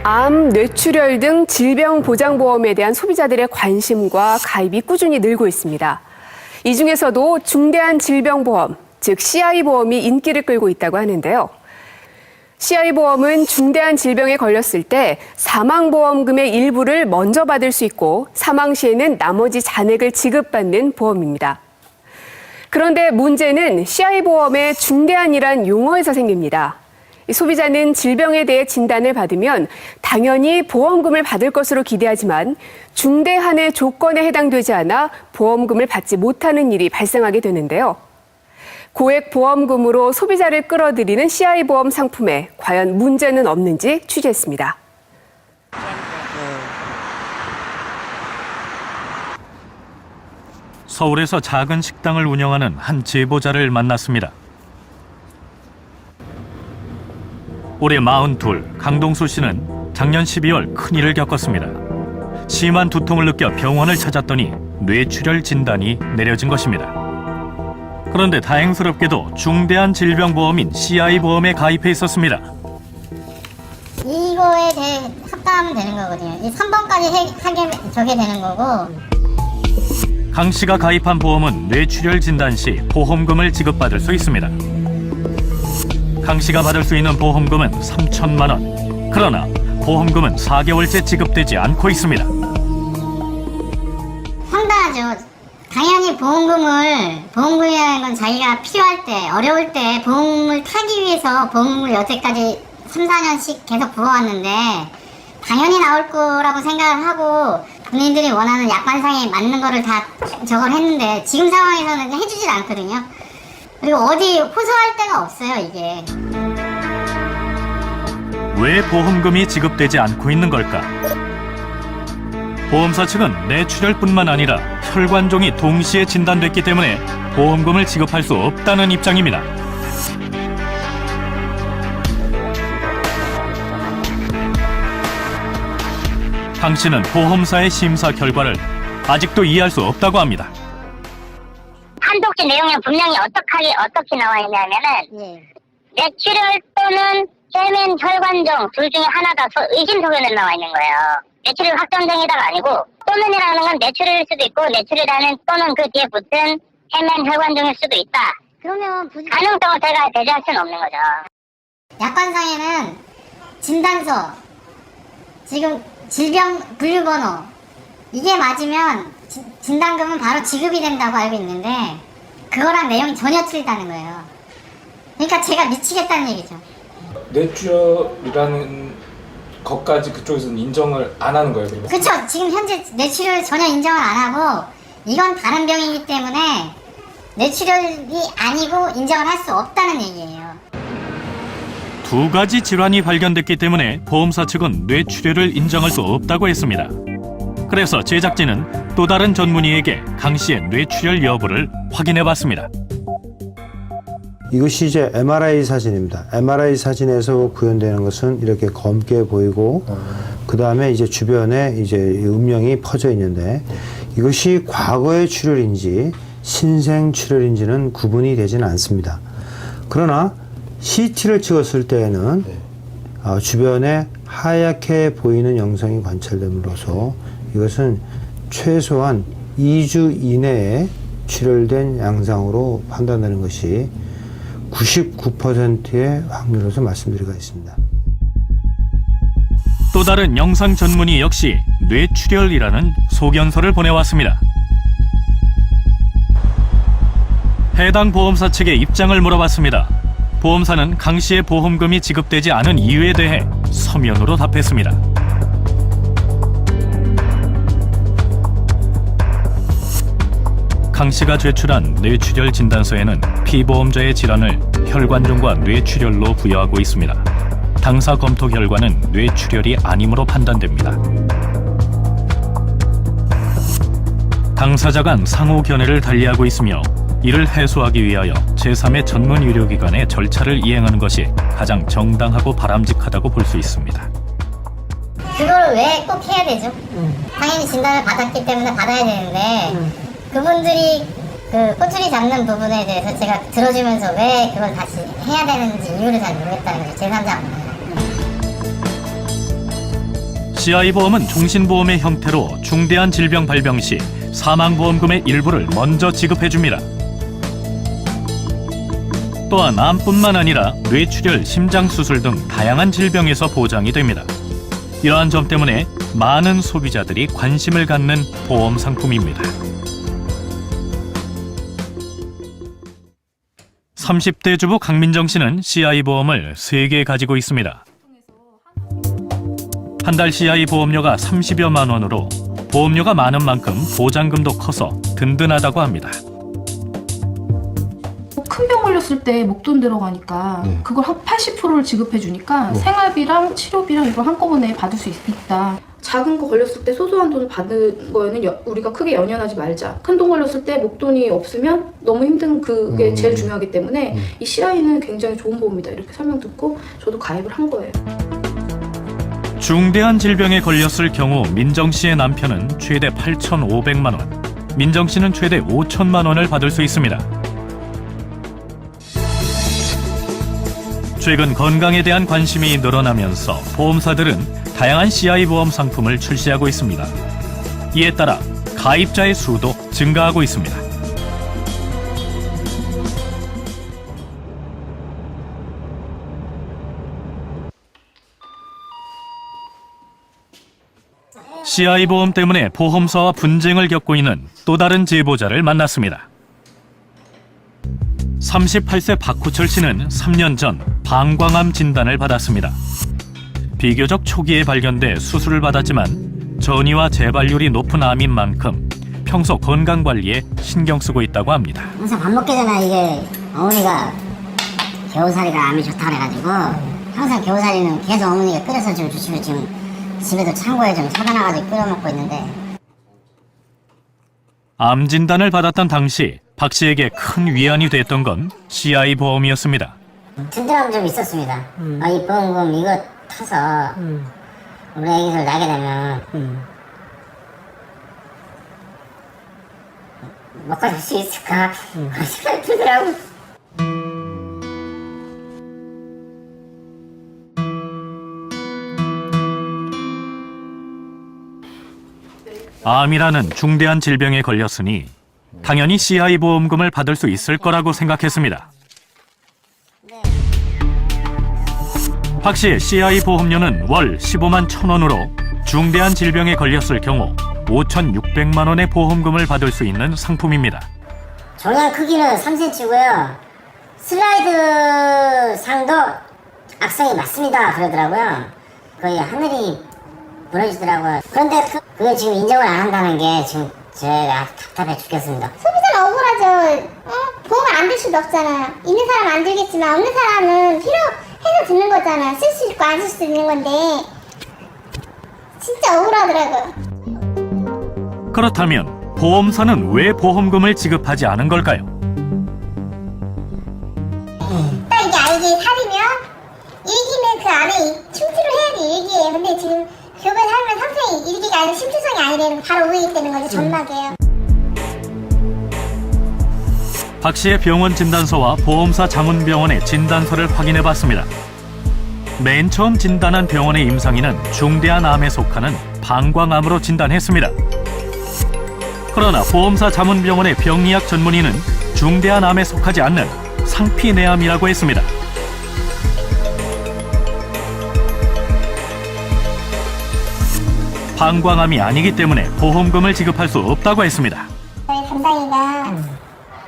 암, 뇌출혈 등 질병보장보험에 대한 소비자들의 관심과 가입이 꾸준히 늘고 있습니다. 이 중에서도 중대한 질병보험, 즉 CI보험이 인기를 끌고 있다고 하는데요. CI보험은 중대한 질병에 걸렸을 때 사망보험금의 일부를 먼저 받을 수 있고 사망 시에는 나머지 잔액을 지급받는 보험입니다. 그런데 문제는 CI보험의 중대한이란 용어에서 생깁니다. 소비자는 질병에 대해 진단을 받으면 당연히 보험금을 받을 것으로 기대하지만 중대한의 조건에 해당되지 않아 보험금을 받지 못하는 일이 발생하게 되는데요. 고액 보험금으로 소비자를 끌어들이는 CI보험 상품에 과연 문제는 없는지 취재했습니다. 서울에서 작은 식당을 운영하는 한 제보자를 만났습니다. 올해 42, 강동수 씨는 작년 12월 큰일을 겪었습니다. 심한 두통을 느껴 병원을 찾았더니 뇌출혈 진단이 내려진 것입니다. 그런데 다행스럽게도 중대한 질병보험인 CI보험에 가입해 있었습니다. 이거에 대해 합당하면 되는 거거든요. 이 3번까지 저게 되는 거고. 강 씨가 가입한 보험은 뇌출혈 진단 시 보험금을 지급받을 수 있습니다. 강 씨가 받을 수 있는 보험금은 3천만 원. 그러나 보험금은 4개월째 지급되지 않고 있습니다. 황당하죠. 당연히 보험금이라는 건 자기가 필요할 때, 어려울 때 보험을 타기 위해서 보험을 여태까지 3, 4년씩 계속 부어왔는데 당연히 나올 거라고 생각을 하고 본인들이 원하는 약관상에 맞는 거를 다 저걸 했는데 지금 상황에서는 해주질 않거든요. 그리고 어디 호소할 데가 없어요, 이게. 왜 보험금이 지급되지 않고 있는 걸까? 보험사 측은 뇌출혈뿐만 아니라 혈관종이 동시에 진단됐기 때문에 보험금을 지급할 수 없다는 입장입니다. 강 씨는 보험사의 심사 결과를 아직도 이해할 수 없다고 합니다. 한독지 내용에 분명히 어떻게 나와 있냐면은 뇌출혈 또는 세면 혈관종 둘 중에 하나가 의심 소견에 나와 있는 거예요. 뇌출혈 확정정이다가 아니고 또는이라는 건 뇌출혈일 수도 있고 뇌출혈이라는 또는 그 뒤에 붙은 세면 혈관종일 수도 있다. 그러면 가능성을 제가 배제할 수는 없는 거죠. 약관상에는 진단서, 지금 질병 분류번호 이게 맞으면 진단금은 바로 지급이 된다고 알고 있는데 그거랑 내용이 전혀 틀리다는 거예요. 그러니까 제가 미치겠다는 얘기죠. 뇌출혈이라는 것까지 그쪽에서는 인정을 안 하는 거예요, 그러면? 그렇죠. 지금 현재 뇌출혈 전혀 인정을 안 하고 이건 다른 병이기 때문에 뇌출혈이 아니고 인정을 할 수 없다는 얘기예요. 두 가지 질환이 발견됐기 때문에 보험사 측은 뇌출혈을 인정할 수 없다고 했습니다. 그래서 제작진은 또 다른 전문의에게 강 씨의 뇌출혈 여부를 확인해봤습니다. 이것이 이제 MRI 사진입니다. MRI 사진에서 구현되는 것은 이렇게 검게 보이고, 그 다음에 이제 주변에 이제 음영이 퍼져 있는데, 이것이 과거의 출혈인지 신생 출혈인지는 구분이 되지는 않습니다. 그러나 CT를 찍었을 때에는 주변에 하얗게 보이는 영상이 관찰됨으로써 이것은 최소한 2주 이내에 출혈된 양상으로 판단되는 것이 99%의 확률로서 말씀드리고 있습니다. 또 다른 영상 전문의 역시 뇌출혈이라는 소견서를 보내왔습니다. 해당 보험사 측의 입장을 물어봤습니다. 보험사는 강 씨의 보험금이 지급되지 않은 이유에 대해 서면으로 답했습니다. 강 씨가 제출한 뇌출혈 진단서에는 피보험자의 질환을 혈관종과 뇌출혈로 부여하고 있습니다. 당사 검토 결과는 뇌출혈이 아니므로 판단됩니다. 당사자 간 상호 견해를 달리하고 있으며 이를 해소하기 위하여 제3의 전문 의료기관의 절차를 이행하는 것이 가장 정당하고 바람직하다고 볼 수 있습니다. 그걸 왜 꼭 해야 되죠? 당연히 진단을 받았기 때문에 받아야 되는데 그분들이 그 꼬투리 잡는 부분에 대해서 제가 들어주면서 왜 그걸 다시 해야 되는지 이유를 잘 모르겠다는 거죠. 제3자. CI보험은 종신보험의 형태로 중대한 질병 발병 시 사망보험금의 일부를 먼저 지급해줍니다. 또한 암뿐만 아니라 뇌출혈, 심장수술 등 다양한 질병에서 보장이 됩니다. 이러한 점 때문에 많은 소비자들이 관심을 갖는 보험 상품입니다. 30대 주부 강민정 씨는 CI보험을 3개 가지고 있습니다. 한 달 CI 보험료가 30여만 원으로 보험료가 많은 만큼 보장금도 커서 든든하다고 합니다. 큰 병 걸렸을 때 목돈 들어가니까 그걸 한 80%를 지급해 주니까 생활비랑 치료비랑 이걸 한꺼번에 받을 수 있다. 작은 거 걸렸을 때 소소한 돈을 받는 거에는 우리가 크게 연연하지 말자. 큰 돈 걸렸을 때 목돈이 없으면 너무 힘든 그게 제일 중요하기 때문에 이 CI는 굉장히 좋은 보험이다. 이렇게 설명 듣고 저도 가입을 한 거예요. 중대한 질병에 걸렸을 경우 민정 씨의 남편은 최대 8,500만 원, 민정 씨는 최대 5천만 원을 받을 수 있습니다. 최근 건강에 대한 관심이 늘어나면서 보험사들은 다양한 CI 보험 상품을 출시하고 있습니다. 이에 따라 가입자의 수도 증가하고 있습니다. CI 보험 때문에 보험사와 분쟁을 겪고 있는 또 다른 제보자를 만났습니다. 38세 박호철 씨는 3년 전 방광암 진단을 받았습니다. 비교적 초기에 발견돼 수술을 받았지만 전이와 재발률이 높은 암인 만큼 평소 건강관리에 신경 쓰고 있다고 합니다. 항상 밥 먹기 전에 이게 어머니가 겨우살이가 암이 좋다 그래가지고 항상 겨우살이는 계속 어머니가 끓여서 지금 주시고 지금 집에도 창고에 좀 사다 놔가지고 끓여 먹고 있는데. 암 진단을 받았던 당시 박 씨에게 큰 위안이 됐던 건 CI 보험이었습니다. 든든함 좀 있었습니다. 이 보험금 이거 타서 우리 애기들 나게 되면 먹고 살 수 있을까 생각이 들더라고. 암이라는 중대한 질병에 걸렸으니 당연히 CI 보험금을 받을 수 있을 거라고 생각했습니다. 박 씨의 CI 보험료는 월 15만 1,000원으로 중대한 질병에 걸렸을 경우 5,600만 원의 보험금을 받을 수 있는 상품입니다. 종양 크기는 3cm고요. 슬라이드 상도 악성이 맞습니다 그러더라고요. 거의 하늘이 무너지더라고요. 그런데 그걸 지금 인정을 안 한다는 게 지금 제가 답답해 죽겠습니다. 소비자는 억울하죠. 보험을 안 들 수도 없잖아요. 있는 사람은 안 들겠지만 없는 사람은 필요해서 듣는 거잖아요. 쓸 수 있고 안 쓸 수 있는 건데 진짜 억울하더라고요. 그렇다면 보험사는 왜 보험금을 지급하지 않은 걸까요? 딱 이게 살이면 일기는 그 안에 침투를 해야 돼 일기예요. 근데 지금 교배 살면 상태이 일기가 아니라 심투성이 아니라는 바로 우회이 되는 거죠. 점막이에요. 박 씨의 병원 진단서와 보험사 장훈병원의 진단서를 확인해봤습니다. 맨 처음 진단한 병원의 임상인은 중대한 암에 속하는 방광암으로 진단했습니다. 그러나 보험사 장훈병원의 병리학 전문의는 중대한 암에 속하지 않는 상피내암이라고 했습니다. 방광암이 아니기 때문에 보험금을 지급할 수 없다고 했습니다. 저희 담당이가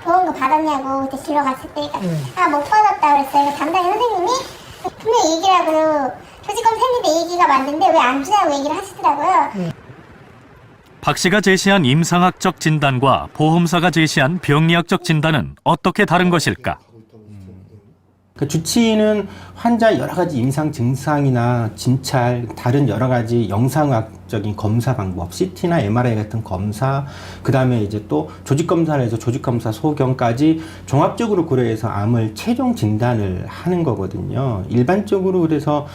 보험금 받았냐고 그때 진료 갔을 때 못 받았다 그랬어요. 담당 선생님이 분명히 얘기를 하고 조직검사했는데 얘기가 맞는데 왜 안 주냐고 얘기를 하시더라고요. 박 씨가 제시한 임상학적 진단과 보험사가 제시한 병리학적 진단은 어떻게 다른 것일까? 그 주치의는 환자 여러 가지 임상 증상이나 진찰, 다른 여러 가지 영상학적인 검사 방법, CT나 MRI 같은 검사, 그 다음에 이제 또 조직 검사를 해서 조직 검사 소견까지 종합적으로 고려해서 암을 최종 진단을 하는 거거든요. 일반적으로 그래서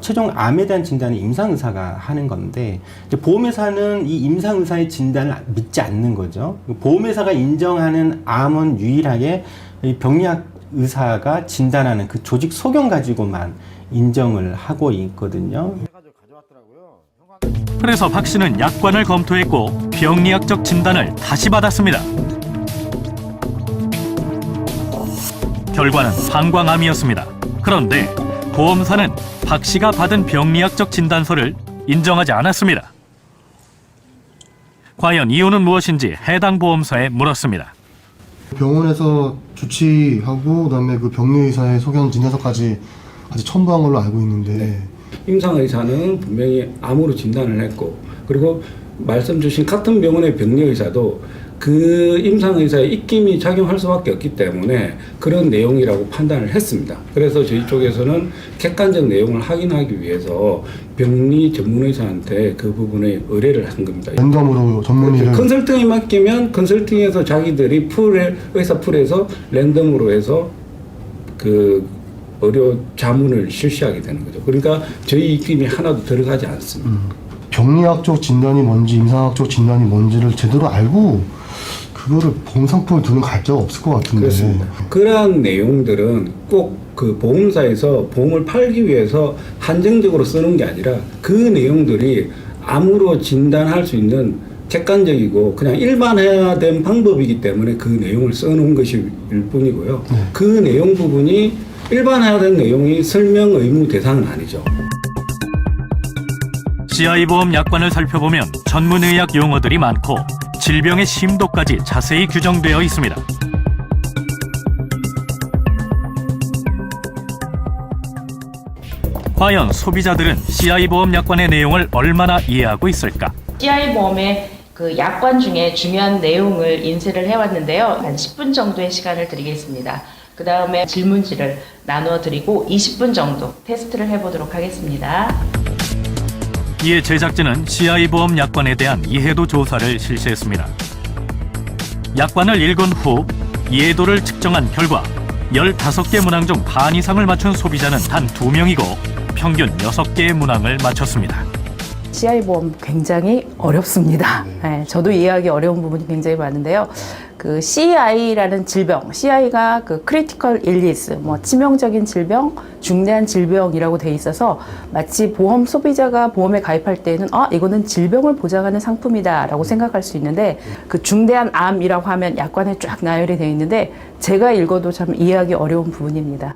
최종 암에 대한 진단은 임상 의사가 하는 건데, 이제 보험회사는 이 임상 의사의 진단을 믿지 않는 거죠. 보험회사가 인정하는 암은 유일하게 이 병리학 의사가 진단하는 그 조직 소견 가지고만 인정을 하고 있거든요. 그래서 박 씨는 약관을 검토했고 병리학적 진단을 다시 받았습니다. 결과는 방광암이었습니다. 그런데 보험사는 박 씨가 받은 병리학적 진단서를 인정하지 않았습니다. 과연 이유는 무엇인지 해당 보험사에 물었습니다. 병원에서 주치하고 그다음에 그 병리의사의 소견 진단서까지 아직 첨부한 걸로 알고 있는데 임상의사는 분명히 암으로 진단을 했고, 그리고 말씀 주신 같은 병원의 병리의사도 그 임상의사의 입김이 작용할 수밖에 없기 때문에 그런 내용이라고 판단을 했습니다. 그래서 저희 쪽에서는 객관적 내용을 확인하기 위해서 병리 전문의사한테 그 부분에 의뢰를 한 겁니다. 랜덤으로 전문의를 컨설팅이 맡기면 컨설팅에서 자기들이 의사 풀에서 랜덤으로 해서 그 의료 자문을 실시하게 되는 거죠. 그러니까 저희 입김이 하나도 들어가지 않습니다. 병리학적 진단이 뭔지 임상학적 진단이 뭔지를 제대로 알고 그거를 보험 상품을 두는 갈자가 없을 것 같은데. 그렇습니다. 그러한 내용들은 꼭 그 보험사에서 보험을 팔기 위해서 한정적으로 쓰는 게 아니라 그 내용들이 암으로 진단할 수 있는 객관적이고 그냥 일반화된 방법이기 때문에 그 내용을 써놓은 것일 뿐이고요. 그 내용 부분이 일반화된 내용이 설명 의무 대상은 아니죠. CI보험 약관을 살펴보면 전문의학 용어들이 많고 질병의 심도까지 자세히 규정되어 있습니다. 과연 소비자들은 CI보험 약관의 내용을 얼마나 이해하고 있을까? CI보험의 그 약관 중에 중요한 내용을 인쇄를 해왔는데요. 한 10분 정도의 시간을 드리겠습니다. 그 다음에 질문지를 나누어 드리고 20분 정도 테스트를 해보도록 하겠습니다. 이에 제작진은 CI보험 약관에 대한 이해도 조사를 실시했습니다. 약관을 읽은 후 이해도를 측정한 결과 15개 문항 중 반 이상을 맞춘 소비자는 단 2명이고 평균 6개의 문항을 맞췄습니다. CI보험 굉장히 어렵습니다. 네, 저도 이해하기 어려운 부분이 굉장히 많은데요. 그 CI라는 질병, CI가 그 크리티컬 일리스, 치명적인 질병, 중대한 질병이라고 돼 있어서 마치 보험 소비자가 보험에 가입할 때에는 이거는 질병을 보장하는 상품이다라고 생각할 수 있는데 그 중대한 암이라고 하면 약관에 쫙 나열이 돼 있는데 제가 읽어도 참 이해하기 어려운 부분입니다.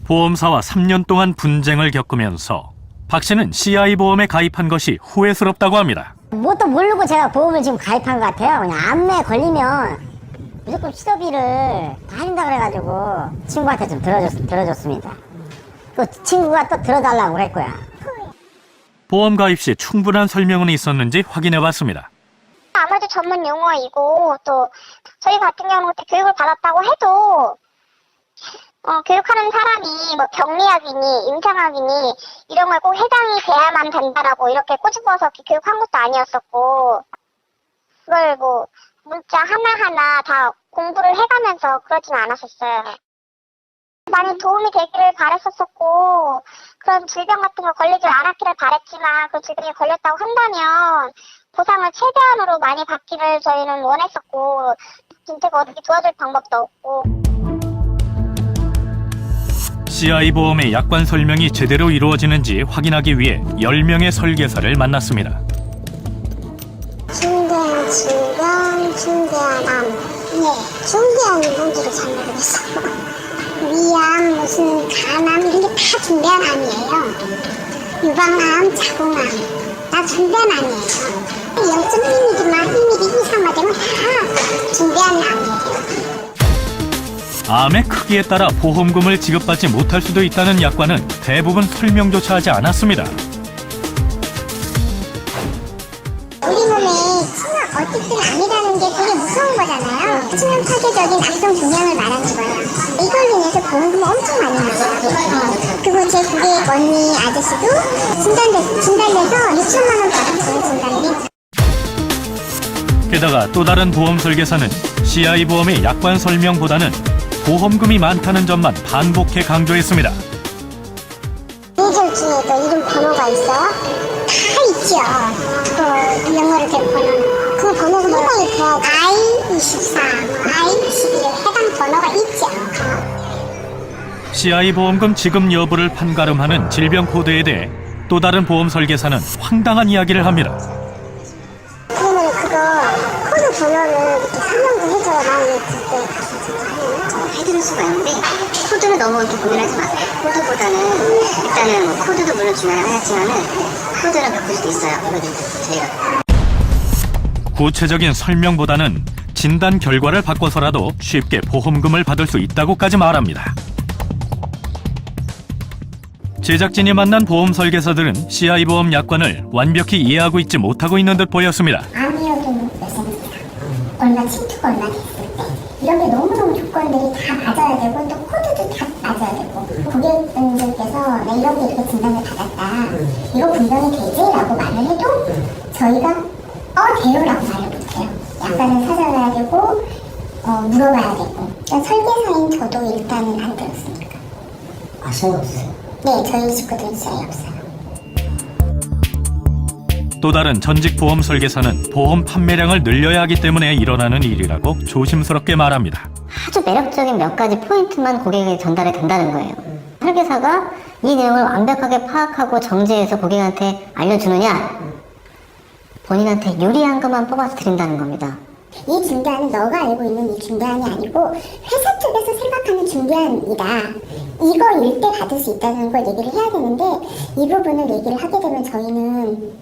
보험사와 3년 동안 분쟁을 겪으면서 박 씨는 CI보험에 가입한 것이 후회스럽다고 합니다. 뭣도 모르고 제가 보험을 지금 가입한 것 같아요. 그냥 암에 걸리면 무조건 치료비를 다 한다 그래가지고 친구한테 좀 들어줬습니다. 또 친구가 또 들어달라고 그랬고요. 보험 가입 시 충분한 설명은 있었는지 확인해봤습니다. 아무래도 전문 용어이고 또 저희 같은 경우는 그때 교육을 받았다고 해도 교육하는 사람이 병리학이니 임상학이니 이런 걸 꼭 해당이 돼야만 된다라고 이렇게 꼬집어서 교육한 것도 아니었었고 그걸 문자 하나하나 다 공부를 해가면서 그러진 않았었어요. 많이 도움이 되기를 바랬었고 그런 질병 같은 거 걸리지 않았기를 바랬지만 그 질병이 걸렸다고 한다면 보상을 최대한으로 많이 받기를 저희는 원했었고 진짜가 어떻게 도와줄 방법도 없고. CI보험의 약관 설명이 제대로 이루어지는지 확인하기 위해 10명의 설계사를 만났습니다. 중대한 질병, 중대한 암. 네, 중대한 뭔지를 잘 모르겠어요. 위암, 무슨 간암 이런 게 다 중대한 암이에요. 유방암, 자궁암 다 중대한 암이에요. 0.1mm만 1mm 이상만 되면 다 중대한 암이에요. 암의 크기에 따라 보험금을 지급받지 못할 수도 있다는 약관은 대부분 설명조차 하지 않았습니다. 우리 몸에 치명 어쨌든 암이라는 게 되게 무서운 거잖아요. 치명 파괴적인 악성 종양을 말하는 거예요. 이걸로 인해서 보험금을 엄청 많이 나가요. 그리고 제 고객 언니 아저씨도 진단돼서 6천만 원 받았어요. 진단비. 게다가 또 다른 보험 설계사는 CI보험의 약관 설명보다는 보험금이 많다는 점만 반복해 강조했습니다. 계정 중에도 이름 번호가 있어요? 다 있죠. 그 영어로 된 번호는. 그 번호가 뭐가 있어요? I24, I21 해당 번호가 있죠. CI 보험금 지급 여부를 판가름하는 질병 코드에 대해 또 다른 보험 설계사는 황당한 이야기를 합니다. 그러면 그거 코드 번호를 이렇게 설명도 해줘야 만약에 그때 해드릴 수가 있는데 코드는 너무 이렇게 고민하지 마세요. 코드보다는 일단은 뭐 코드도 물론 중요하지만은 코드는 바꿀 수도 있어요. 이거는 저희가 구체적인 설명보다는 진단 결과를 바꿔서라도 쉽게 보험금을 받을 수 있다고까지 말합니다. 제작진이 만난 보험 설계사들은 CI 보험 약관을 완벽히 이해하고 있지 못하고 있는 듯 보였습니다. 암이어도 몇 세입니다. 얼마 침투가 얼마 됐을 때 이런 게 너무너무 조건들이 다 맞아야 되고 또 코드도 다 맞아야 되고 고객분들께서 나 이런 게 이렇게 진단을 받았다. 이거 분명히 되지? 라고 말을 해도 저희가 돼요라고 말을 못해요. 약간은 찾아봐야 되고 물어봐야 되고 그러니까 설계사인 저도 일단은 안 들었으니까. 아시는 거 없어요? 네, 저희 식구들은 저희 없어요. 또 다른 전직 보험 설계사는 보험 판매량을 늘려야 하기 때문에 일어나는 일이라고 조심스럽게 말합니다. 아주 매력적인 몇 가지 포인트만 고객에게 전달이 된다는 거예요. 설계사가 이 내용을 완벽하게 파악하고 정제해서 고객한테 알려주느냐, 본인한테 유리한 것만 뽑아서 드린다는 겁니다. 이 중대안은 너가 알고 있는 이 중대안이 아니고 회사 쪽에서 생각하는 중대안이다. 이거일 때 받을 수 있다는 걸 얘기를 해야 되는데 이 부분을 얘기를 하게 되면 저희는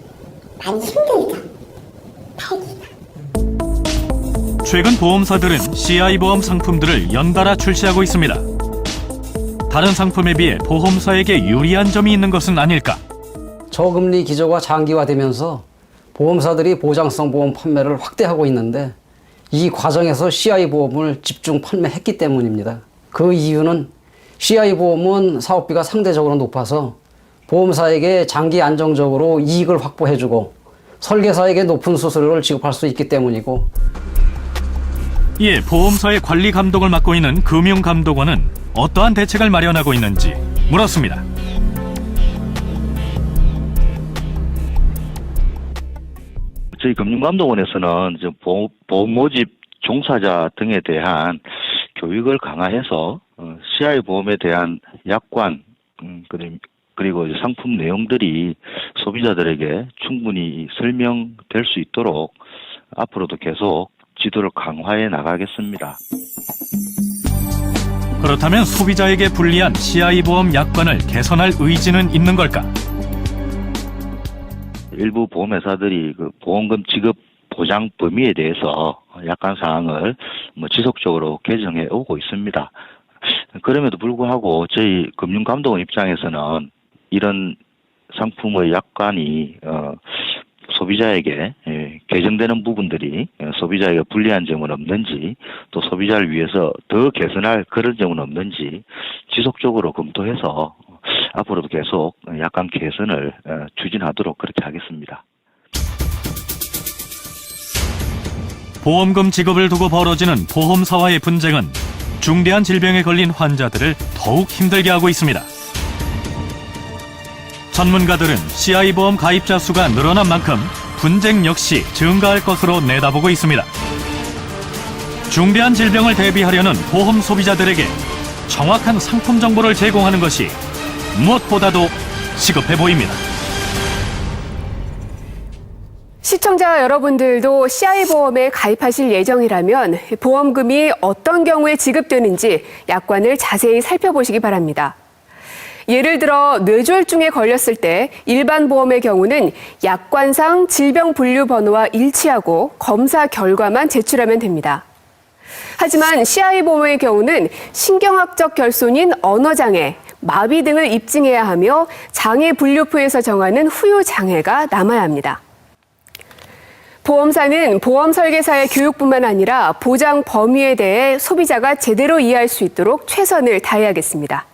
많이 힘들죠. 팔기가. 최근 보험사들은 CI 보험 상품들을 연달아 출시하고 있습니다. 다른 상품에 비해 보험사에게 유리한 점이 있는 것은 아닐까? 저금리 기조가 장기화되면서 보험사들이 보장성 보험 판매를 확대하고 있는데 이 과정에서 CI 보험을 집중 판매했기 때문입니다. 그 이유는 CI 보험은 사업비가 상대적으로 높아서 보험사에게 장기 안정적으로 이익을 확보해주고 설계사에게 높은 수수료를 지급할 수 있기 때문이고, 이에 보험사의 관리 감독을 맡고 있는 금융감독원은 어떠한 대책을 마련하고 있는지 물었습니다. 저희 금융감독원에서는 이제 보험 모집 종사자 등에 대한 교육을 강화해서 CI 보험에 대한 약관 그리고 상품 내용들이 소비자들에게 충분히 설명될 수 있도록 앞으로도 계속 지도를 강화해 나가겠습니다. 그렇다면 소비자에게 불리한 CI 보험 약관을 개선할 의지는 있는 걸까? 일부 보험회사들이 그 보험금 지급 보장 범위에 대해서 약관 사항을 지속적으로 개정해 오고 있습니다. 그럼에도 불구하고 저희 금융감독원 입장에서는 이런 상품의 약관이 소비자에게 개정되는 부분들이 소비자에게 불리한 점은 없는지, 또 소비자를 위해서 더 개선할 그런 점은 없는지 지속적으로 검토해서 앞으로도 계속 약관 개선을 추진하도록 그렇게 하겠습니다. 보험금 지급을 두고 벌어지는 보험사와의 분쟁은 중대한 질병에 걸린 환자들을 더욱 힘들게 하고 있습니다. 전문가들은 CI 보험 가입자 수가 늘어난 만큼 분쟁 역시 증가할 것으로 내다보고 있습니다. 중대한 질병을 대비하려는 보험 소비자들에게 정확한 상품 정보를 제공하는 것이 무엇보다도 시급해 보입니다. 시청자 여러분들도 CI 보험에 가입하실 예정이라면 보험금이 어떤 경우에 지급되는지 약관을 자세히 살펴보시기 바랍니다. 예를 들어 뇌졸중에 걸렸을 때 일반 보험의 경우는 약관상 질병 분류 번호와 일치하고 검사 결과만 제출하면 됩니다. 하지만 CI 보험의 경우는 신경학적 결손인 언어장애, 마비 등을 입증해야 하며 장애 분류표에서 정하는 후유 장애가 남아야 합니다. 보험사는 보험 설계사의 교육뿐만 아니라 보장 범위에 대해 소비자가 제대로 이해할 수 있도록 최선을 다해야겠습니다.